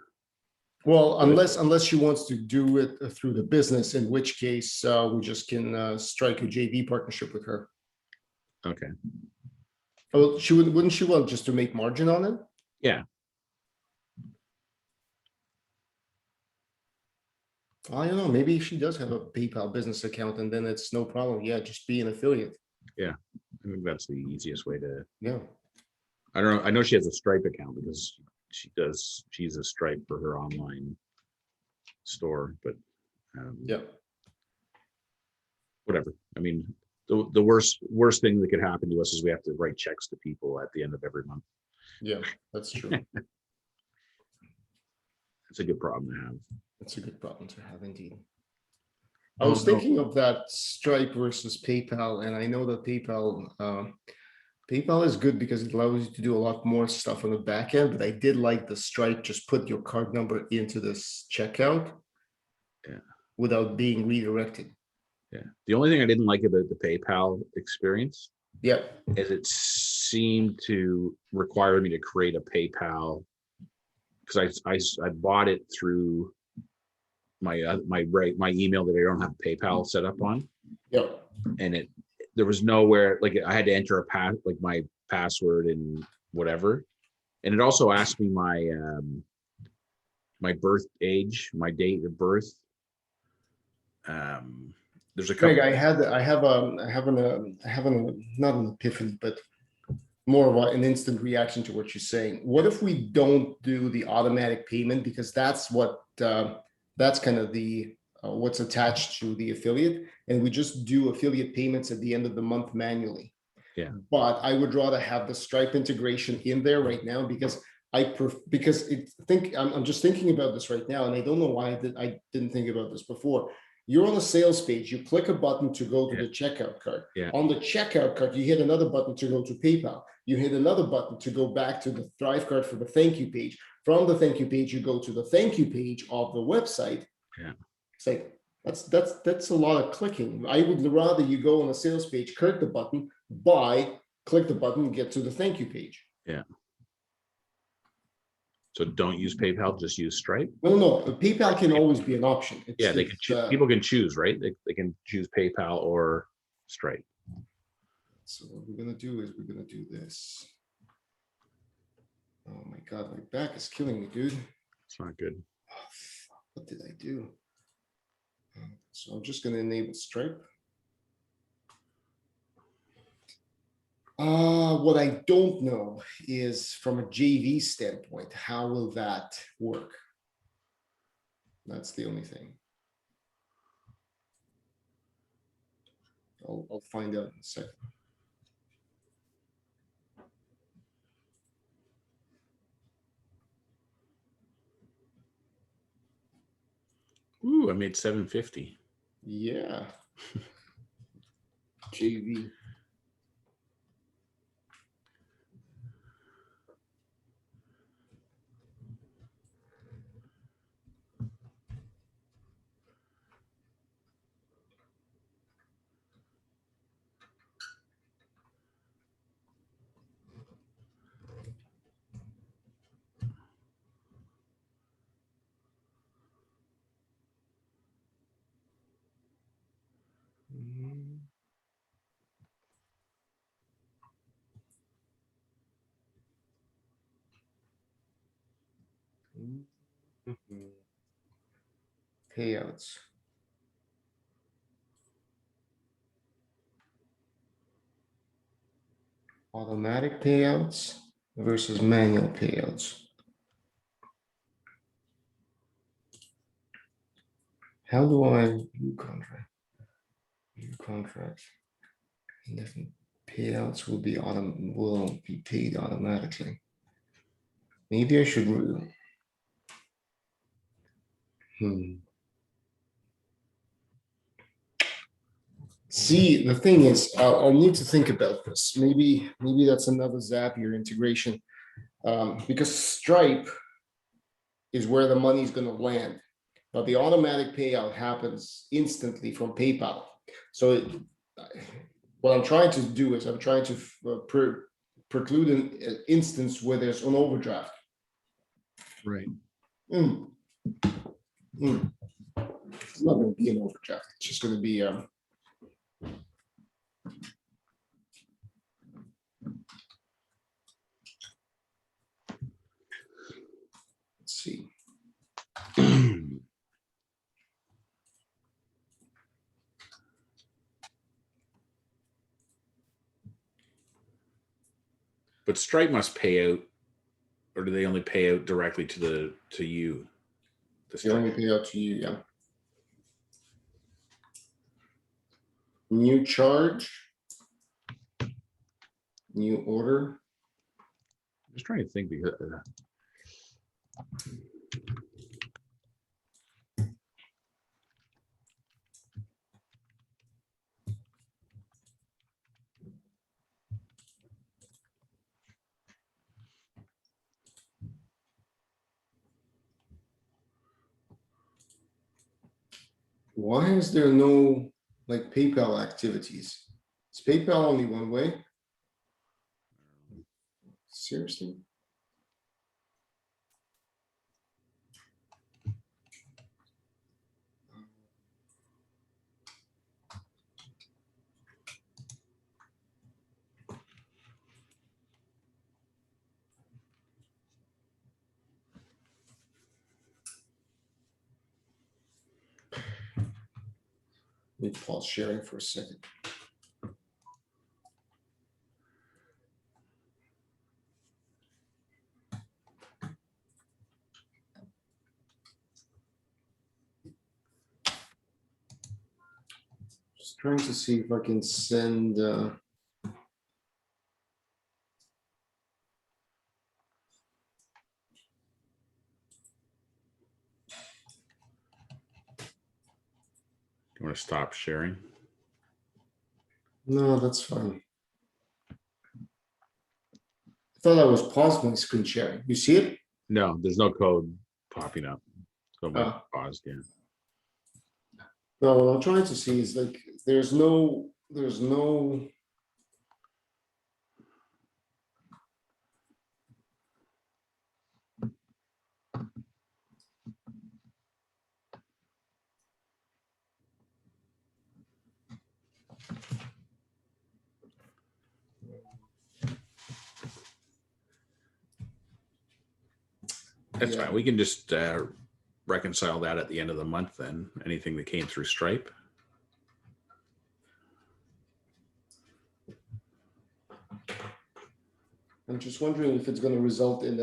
Well, unless she wants to do it through the business, in which case we just can strike a JV partnership with her. Okay. Oh, wouldn't she want just to make margin on it? Yeah. I don't know. Maybe she does have a PayPal business account, and then it's no problem. Yeah, just be an affiliate. Yeah, I think that's the easiest way to. Yeah. I don't know. I know she has a Stripe account because she's a Stripe for her online store, but whatever. I mean, the worst thing that could happen to us is we have to write checks to people at the end of every month. Yeah, that's true. It's a good problem to have. It's a good problem to have indeed. I was thinking of that Stripe versus PayPal, and I know that PayPal is good because it allows you to do a lot more stuff on the back end, but I did like the Stripe, just put your card number into this checkout without being redirected. Yeah. The only thing I didn't like about the PayPal experience is it seemed to require me to create a PayPal because I bought it through my email that I don't have PayPal set up on. And there was nowhere, like I had to enter my password and whatever. And it also asked me my my birth age, my date of birth. There's a couple. Greg, I have not an epiphany, but more of an instant reaction to what you're saying. What if we don't do the automatic payment, because that's what that's kind of the what's attached to the affiliate, and we just do affiliate payments at the end of the month manually. Yeah. But I would rather have the Stripe integration in there right now because I'm just thinking about this right now, and I don't know why I didn't think about this before. You're on a sales page, you click a button to go to the checkout card. On the checkout card, you hit another button to go to PayPal. You hit another button to go back to the Thrive card for the thank you page. From the thank you page, you go to the thank you page of the website. It's like, that's a lot of clicking. I would rather you go on a sales page, click the button, buy, click the button, get to the thank you page. Yeah. So don't use PayPal, just use Stripe? No, PayPal can always be an option. They can people can choose, right? They can choose PayPal or Stripe. So what we're gonna do is we're gonna do this. Oh my God, my back is killing me, dude. It's not good. Oh, fuck, what did I do? So I'm just gonna enable Stripe. What I don't know is from a JV standpoint, how will that work? That's the only thing. I'll find out in a second. Ooh, I made 750. Yeah. JV. Payouts. Automatic payouts versus manual payouts. How do I view contract? View contract. Indefinite payouts will be paid automatically. Maybe I should. See, the thing is, I'll need to think about this. Maybe that's another Zapier integration, because Stripe is where the money is going to land, but the automatic payout happens instantly from PayPal. So what I'm trying to do is I'm trying to preclude an instance where there's an overdraft. Right. It's not going to be an overdraft. It's just going to be let's see. But Stripe must pay out, or do they only pay out directly to you? They only pay out to you, yeah. New charge, new order. I'm just trying to think because Why is there no like PayPal activities? Is PayPal only one way? Seriously? Let me pause sharing for a second. Just trying to see if I can send. you want to stop sharing. No, that's fine. I thought I was paused my screen sharing. You see it? No, there's no code popping up. So it might Oh. pause again. No, what I'm trying to see is like there's no. That's Yeah. fine. We can just reconcile that at the end of the month then. Anything that came through Stripe. I'm just wondering if it's going to result in.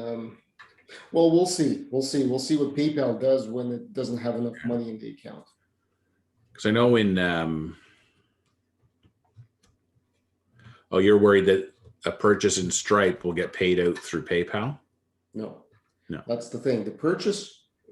Well, we'll see. We'll see what PayPal does when it doesn't have enough money in the account. Because I know in oh, you're worried that a purchase in Stripe will get paid out through PayPal? No. No. That's the thing.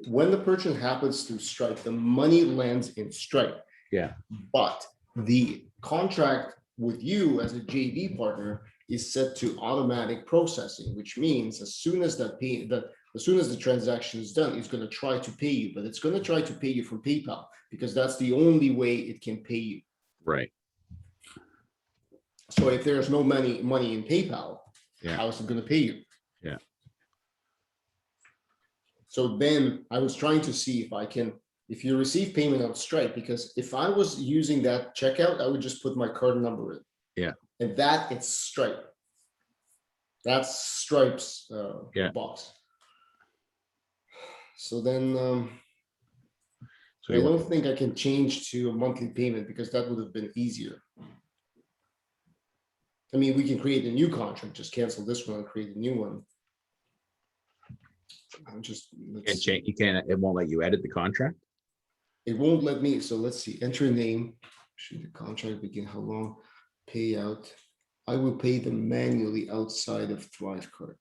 When the purchase happens through Stripe, the money lands in Stripe. Yeah. But the contract with you as a JV partner is set to automatic processing, which means as soon as the transaction is done, it's going to try to pay you, but it's going to try to pay you from PayPal because that's the only way it can pay you. Right. So if there's no money in PayPal, Yeah. how is it going to pay you? Yeah. So then I was trying to see if you receive payment on Stripe, because if I was using that checkout, I would just put my card number in. Yeah. And that it's Stripe. That's Stripe's Yeah. box. So then, So I you want, don't think I can change to a monthly payment because that would have been easier. I mean, we can create a new contract, just cancel this one and create a new one. I'm just, let's can't see. change, you can't, it won't let you edit the contract? It won't let me, so let's see, enter a name. Should the contract begin, how long, payout? I will pay them manually outside of Thrivecart.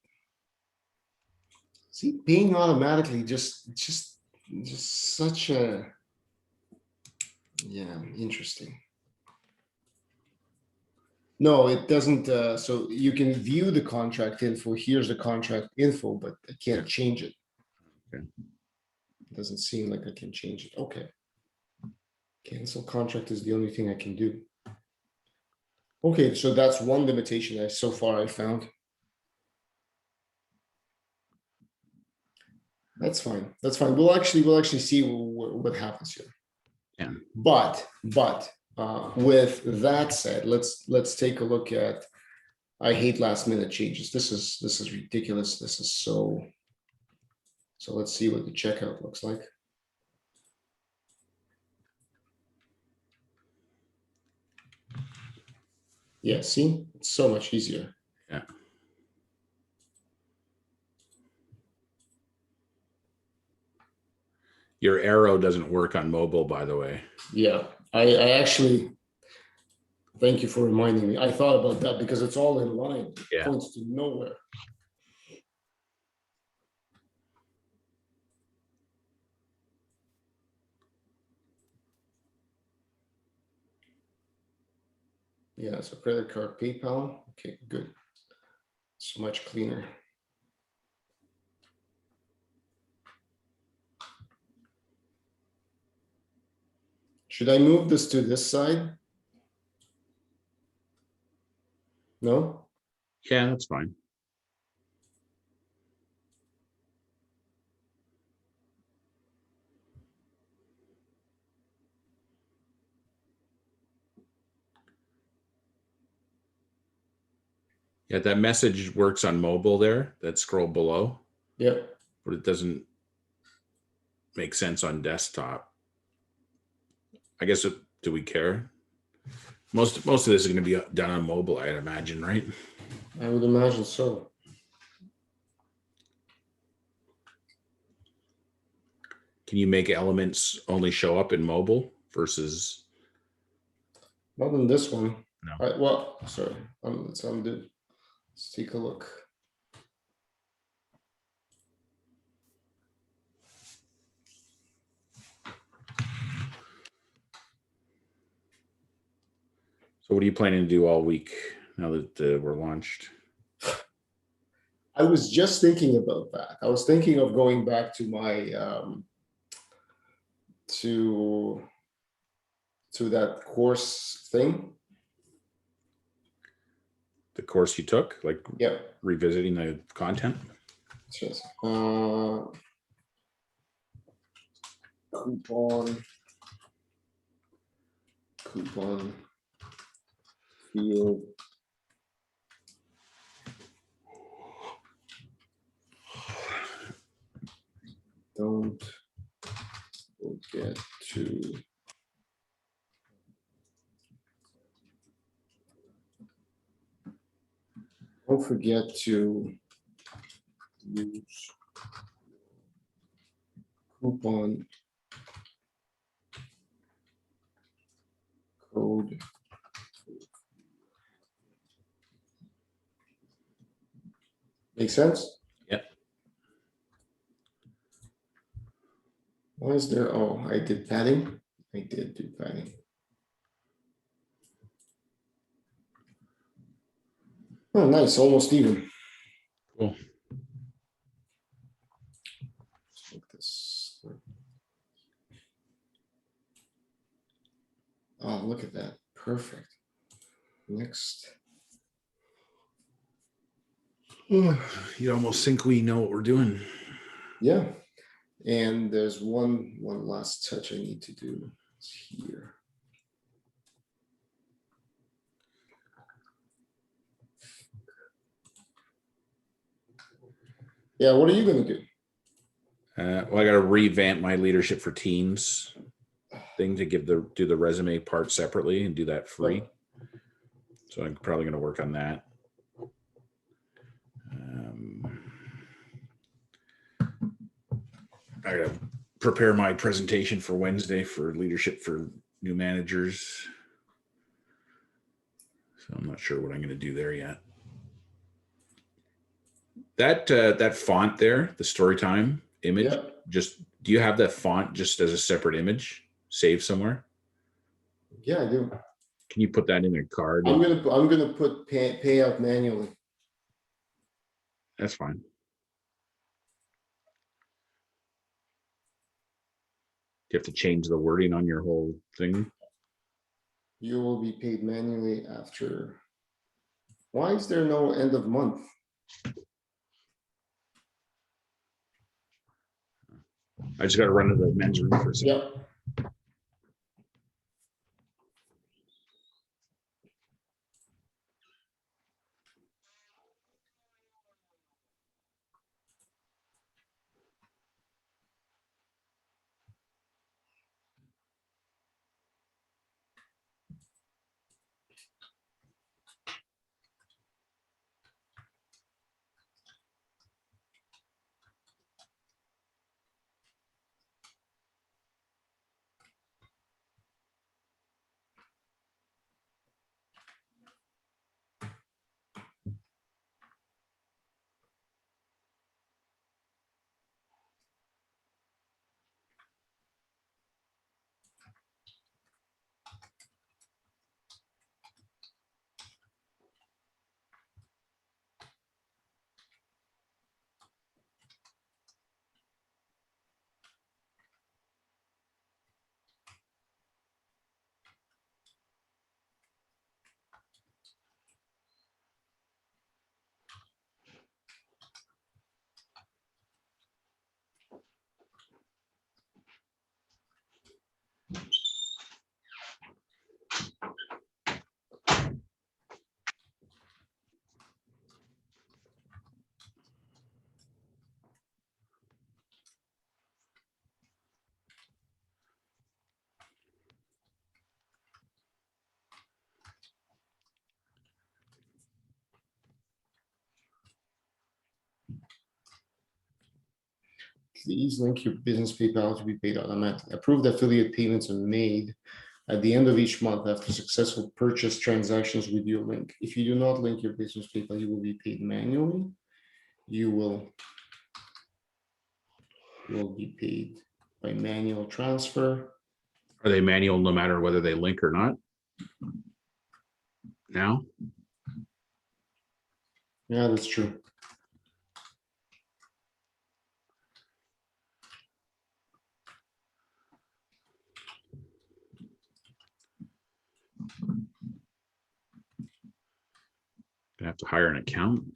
See, paying automatically, just such a, yeah, interesting. No, it doesn't, so you can view the contract info, here's the contract info, but I can't change it. Okay. It doesn't seem like I can change it, okay. Cancel contract is the only thing I can do. Okay, so that's one limitation so far I found. That's fine, that's fine. We'll actually see what happens here. Yeah. But with that said, let's take a look at, I hate last minute changes. This is ridiculous. This is so let's see what the checkout looks like. Yeah, see, it's so much easier. Yeah. Your arrow doesn't work on mobile, by the way. Yeah, I actually, thank you for reminding me. I thought about that because it's all in line. It Yeah. points to nowhere. Yeah, so credit card, PayPal. Okay, good. It's much cleaner. Should I move this to this side? No? Yeah, that's fine. Yeah, that message works on mobile there, that scroll below, Yep. but it doesn't make sense on desktop. I guess, do we care? Most of this is going to be done on mobile, I'd imagine, right? I would imagine so. Can you make elements only show up in mobile versus? Not in this one. No. All right, well, sorry, let's undo. Let's take a look. So what are you planning to do all week now that we're launched? I was just thinking about that. I was thinking of going back to my to that course thing. The course you took, like Yeah. revisiting the content? Just, coupon field. Don't forget to use coupon code. Make sense? Yep. Why is there? Oh, I did padding. I did do padding. Oh, nice, almost even. Cool. Let's make this. Oh, look at that. Perfect. Next. You almost think we know what we're doing. Yeah. And there's one last touch I need to do. It's here. Yeah, what are you gonna do? Well, I got to revamp my leadership for teams thing to do the resume part separately and do that free. So I'm probably going to work on that. I got to prepare my presentation for Wednesday for leadership for new managers. So I'm not sure what I'm going to do there yet. That font there, the Storytime image, do you have that font just as a separate image saved somewhere? Yeah, I do. Can you put that in a card? I'm gonna put payout manually. That's fine. You have to change the wording on your whole thing. You will be paid manually after. Why is there no end of month? I just got to run to the men's room for a second. Yep. Please link your business PayPal to be paid automatically. Approved affiliate payments are made at the end of each month after successful purchase transactions with your link. If you do not link your business PayPal, you will be paid manually. You will be paid by manual transfer. Are they manual no matter whether they link or not? Now? Yeah, that's true. I have to hire an accountant.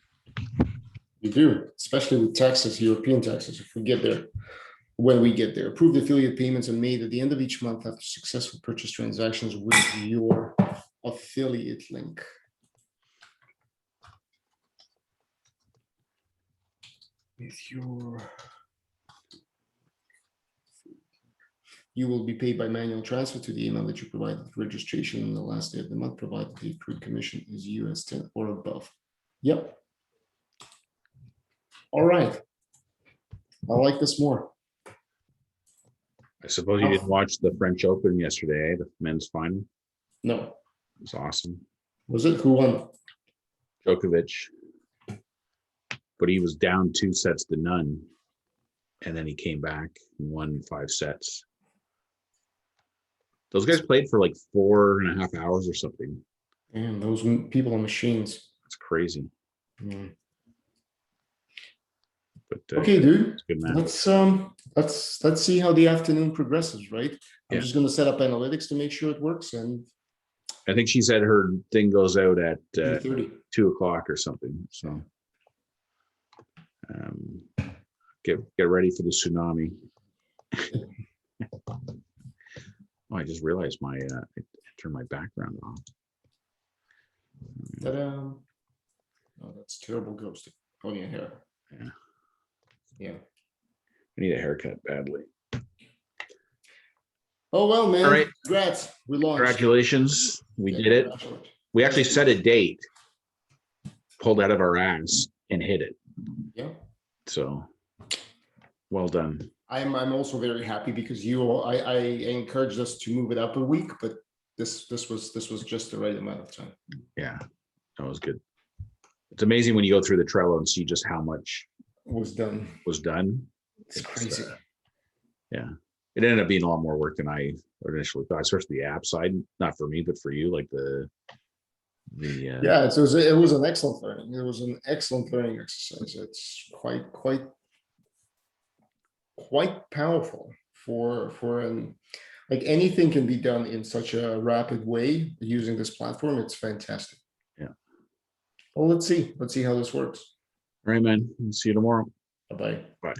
You do, especially with taxes, European taxes, if we get there. When we get there, approved affiliate payments are made at the end of each month after successful purchase transactions with your affiliate link. You will be paid by manual transfer to the email that you provided with registration on the last day of the month, provided the accrued commission is US 10 or above. Yep. All right. I like this more. I suppose you didn't watch the French Open yesterday, the men's final? No. It was awesome. Was it? Who won? Djokovic. But he was down 2 sets to none. And then he came back and won 5 sets. Those guys played for like 4.5 hours or something. Man, those people are machines. It's crazy. Mm. But okay, dude. it's a good match. Let's see how the afternoon progresses, right? I'm Yeah. just gonna set up analytics to make sure it works, and I think she said her thing goes out at 2:30. 2 o'clock or something. So get ready for the tsunami. Oh, I just realized I turned my background off. Ta-da. Oh, that's terrible ghosting. Oh yeah, here. Yeah. Yeah. I need a haircut badly. Oh, well, man. All right. Congrats. We launched. Congratulations. We Yeah, did it. congratulations. We actually set a date, pulled out of our ass and hit it. Yeah. So well done. I'm also very happy because I encouraged us to move it up a week, but this was just the right amount of time. Yeah, that was good. It's amazing when you go through the Trello and see just how much Was done. was done. It's crazy. Yeah, it ended up being a lot more work than I initially thought, especially the app side. Not for me, but for you, like the Yeah, it was an excellent learning. It was an excellent learning exercise. It's quite powerful for an like anything can be done in such a rapid way using this platform. It's fantastic. Yeah. Well, let's see how this works. All right, man. See you tomorrow. Bye-bye. Bye.